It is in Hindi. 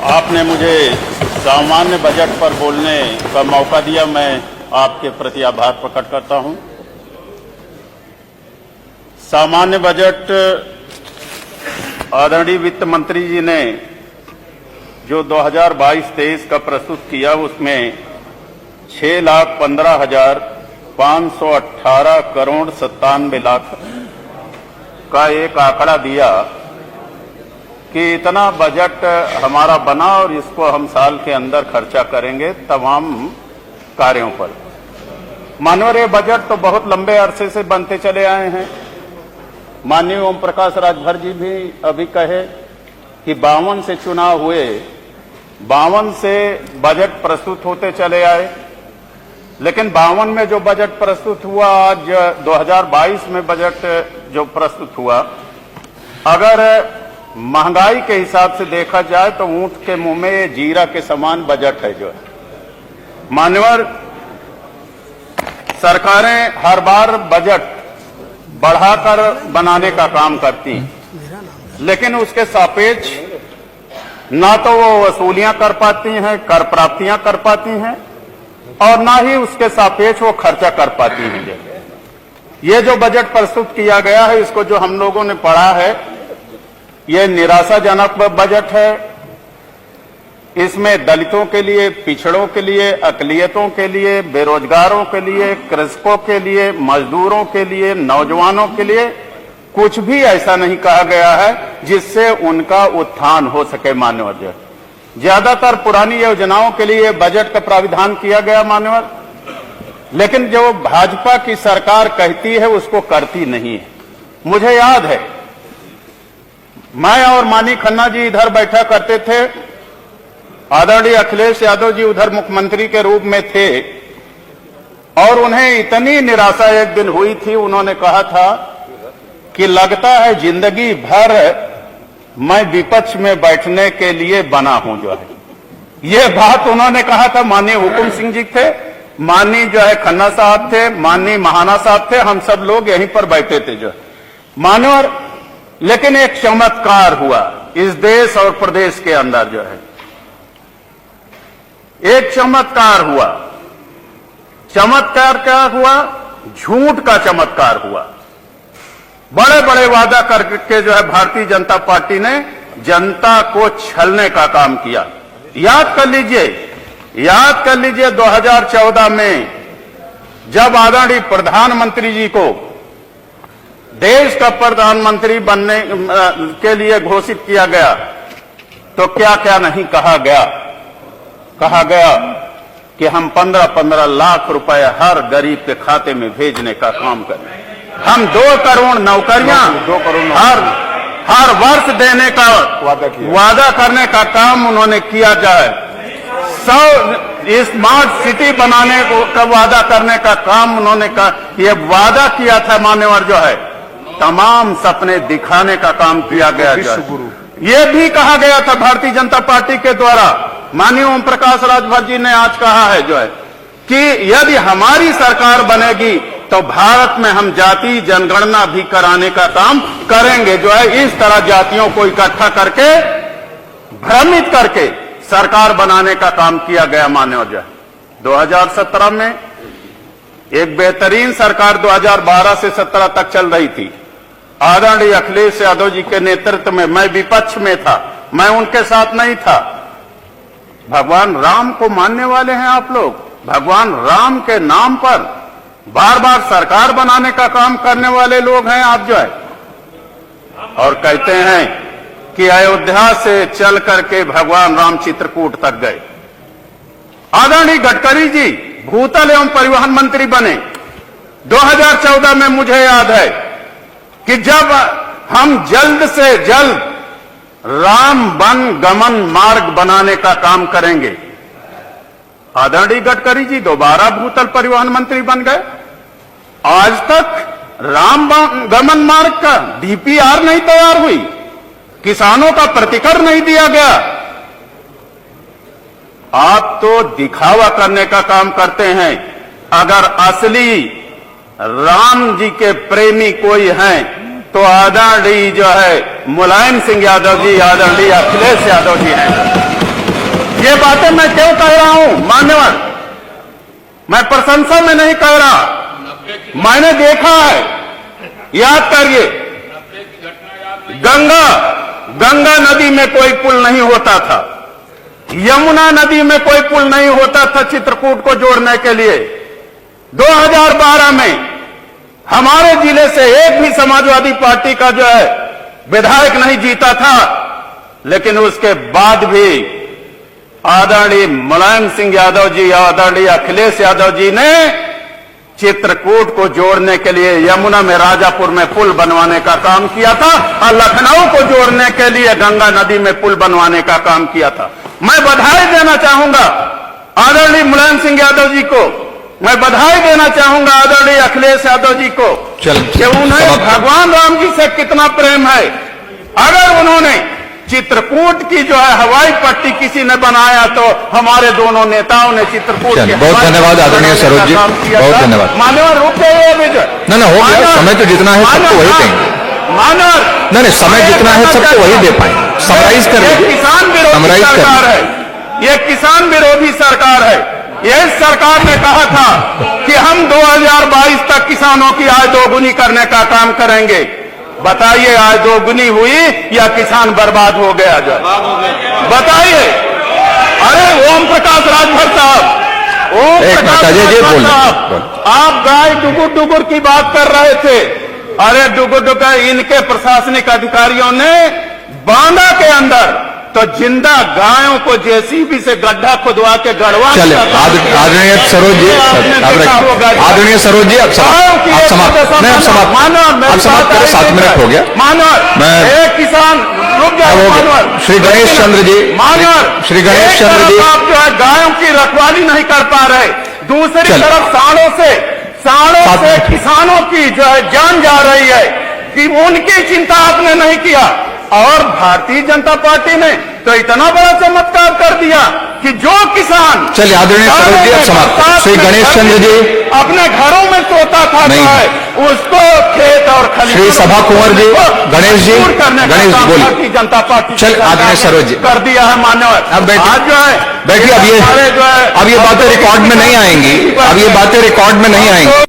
आपने मुझे सामान्य बजट पर बोलने का मौका दिया, मैं आपके प्रति आभार प्रकट करता हूं। सामान्य बजट आदरणीय वित्त मंत्री जी ने जो 2022-23 का प्रस्तुत किया, उसमें 6,15,518 करोड़ 97 लाख का एक आंकड़ा दिया कि इतना बजट हमारा बना और इसको हम साल के अंदर खर्चा करेंगे तमाम कार्यों पर। माननीय ये बजट तो बहुत लंबे अरसे से बनते चले आए हैं। माननीय ओम प्रकाश राजभर जी भी अभी कहे कि 52 से चुनाव हुए, 52 से बजट प्रस्तुत होते चले आए, लेकिन 52 में जो बजट प्रस्तुत हुआ, आज 2022 में बजट जो प्रस्तुत हुआ, अगर महंगाई के हिसाब से देखा जाए तो ऊंट के मुंह में जीरा के समान बजट है। जो मान्यवर सरकारें हर बार बजट बढ़ाकर बनाने का काम करती हैं, लेकिन उसके सापेक्ष ना तो वो वसूलियां कर पाती हैं, कर प्राप्तियां कर पाती हैं, और ना ही उसके सापेक्ष वो खर्चा कर पाती हैं। ये जो बजट प्रस्तुत किया गया है, इसको जो हम लोगों ने पढ़ा है, ये निराशाजनक बजट है। इसमें दलितों के लिए, पिछड़ों के लिए, अकलियतों के लिए, बेरोजगारों के लिए, कृषकों के लिए, मजदूरों के लिए, नौजवानों के लिए कुछ भी ऐसा नहीं कहा गया है जिससे उनका उत्थान हो सके। मान्यवर ज्यादातर पुरानी योजनाओं के लिए बजट का प्राविधान किया गया मान्यवर, लेकिन जो भाजपा की सरकार कहती है उसको करती नहीं है। मुझे याद है, मैं और मानी खन्ना जी इधर बैठा करते थे, आदरणीय अखिलेश यादव जी उधर मुख्यमंत्री के रूप में थे, और उन्हें इतनी निराशा एक दिन हुई थी, उन्होंने कहा था कि लगता है जिंदगी भर मैं विपक्ष में बैठने के लिए बना हूं। जो है ये बात उन्होंने कहा था। माननीय हुकुम सिंह जी थे, माननीय जो है खन्ना साहब थे, माननीय महाना साहब थे, हम सब लोग यहीं पर बैठे थे। जो मानवर, लेकिन एक चमत्कार हुआ इस देश और प्रदेश के अंदर। जो है एक चमत्कार हुआ। चमत्कार क्या हुआ? झूठ का चमत्कार हुआ। बड़े बड़े वादा करके जो है भारतीय जनता पार्टी ने जनता को छलने का काम किया। याद कर लीजिए 2014 में जब आदरणीय प्रधानमंत्री जी को देश का प्रधानमंत्री बनने के लिए घोषित किया गया, तो क्या क्या नहीं कहा गया। कहा गया कि हम 15-15 लाख रुपए हर गरीब के खाते में भेजने का काम करें, हम 2 करोड़ नौकरियां हर वर्ष देने का वादा करने का काम उन्होंने किया जाए, 100 स्मार्ट सिटी बनाने का वादा करने का काम उन्होंने ये वादा किया था। मान्यवर जो है तमाम सपने दिखाने का काम किया गया। ये भी कहा गया था भारतीय जनता पार्टी के द्वारा, माननीय ओम प्रकाश राजभर जी ने आज कहा है जो है कि यदि हमारी सरकार बनेगी तो भारत में हम जाति जनगणना भी कराने का काम करेंगे। जो है इस तरह जातियों को इकट्ठा करके, भ्रमित करके सरकार बनाने का काम किया गया। मान्यवर जो है 2017 में एक बेहतरीन सरकार 2012 से 17 तक चल रही थी। आदरणीय अखिलेश यादव जी के नेतृत्व में, मैं विपक्ष में था, मैं उनके साथ नहीं था। भगवान राम को मानने वाले हैं आप लोग, भगवान राम के नाम पर बार बार सरकार बनाने का काम करने वाले लोग हैं आप। जो है और कहते हैं कि अयोध्या से चल करके भगवान राम चित्रकूट तक गए। आदरणीय गडकरी जी भूतल एवं परिवहन मंत्री बने 2014 में। मुझे याद है कि जब हम जल्द से जल्द राम वन गमन मार्ग बनाने का काम करेंगे, आदरणीय गडकरी जी दोबारा भूतल परिवहन मंत्री बन गए। आज तक राम गमन मार्ग का डीपीआर नहीं तैयार हुई, किसानों का प्रतिकर नहीं दिया गया। आप तो दिखावा करने का काम करते हैं। अगर असली राम जी के प्रेमी कोई हैं तो आदरणीय जो है मुलायम सिंह यादव जी, आदरणीय अखिलेश यादव जी हैं। ये बातें मैं क्यों कह रहा हूं मान्यवर, मैं प्रशंसा में नहीं कह रहा, मैंने देखा है। याद करिए, गंगा नदी में कोई पुल नहीं होता था, यमुना नदी में कोई पुल नहीं होता था चित्रकूट को जोड़ने के लिए। 2012 में हमारे जिले से एक भी समाजवादी पार्टी का जो है विधायक नहीं जीता था, लेकिन उसके बाद भी आदरणीय मुलायम सिंह यादव जी, आदरणीय अखिलेश यादव जी ने चित्रकूट को जोड़ने के लिए यमुना में राजापुर में पुल बनवाने का काम किया था और लखनऊ को जोड़ने के लिए गंगा नदी में पुल बनवाने का काम किया था। मैं बधाई देना चाहूंगा आदरणीय मुलायम सिंह यादव जी को, मैं बधाई देना चाहूंगा आदरणीय अखिलेश यादव जी को कि उन्हें भगवान राम जी से कितना प्रेम है। अगर उन्होंने चित्रकूट की जो है हवाई पट्टी किसी ने बनाया तो हमारे दोनों नेताओं ने चित्रकूट की। बहुत धन्यवाद आदरणीय सरोज जी, बहुत धन्यवाद। मान्यवर रुक गए विजय, ना हो गया, समय तो जितना है सबको वही देंगे। मानव नहीं, समय जितना है सबको वही दे पाएंगे। समराइज कर लीजिए। किसान विरोधी सरकार है, ये किसान विरोधी सरकार है। यह सरकार ने कहा था कि हम 2022 तक किसानों की आय दोगुनी करने का काम करेंगे। बताइए आय दोगुनी हुई या किसान बर्बाद हो गया? जो बताइए। अरे ओम प्रकाश राजभर साहब, ओम प्रकाश राजभर साहब, आप गाय डुगुर डुगुर की बात कर रहे थे। अरे डुगुर डुगर इनके प्रशासनिक अधिकारियों ने बांदा के अंदर तो जिंदा गायों को जेसीबी से गड्ढा खुदवा के गड़वा। आदरणीय सरोज जी, आदरणीय सरोज जी, आप समाप्त करें, 7 मिनट हो गया। मानव एक किसान रुक जाए। श्री गणेश चंद्र जी, मानव श्री गणेश चंद्र जी, आप जो है गायों की रखवाली नहीं कर पा रहे, दूसरी तरफ सालों से किसानों की जो है जान जा रही है कि उनकी चिंता आपने नहीं किया। और भारतीय जनता पार्टी ने तो इतना बड़ा चमत्कार कर दिया कि जो किसान, चलिए आदरणीय सरोज जी, समाप्त। श्री गणेश चंद्र जी, अपने घरों में सोता था जो है उसको खेत और खलिहान। श्री सभा कुंवर जी, गणेश जी, गणेश जी बोलिए। भारतीय जनता पार्टी चल आदरणीय सरोज जी कर दिया है मान्यवर। अब आज जो है बैठिए। अब ये बातें रिकॉर्ड में नहीं आएंगी, अब ये बातें रिकॉर्ड में नहीं आएंगी।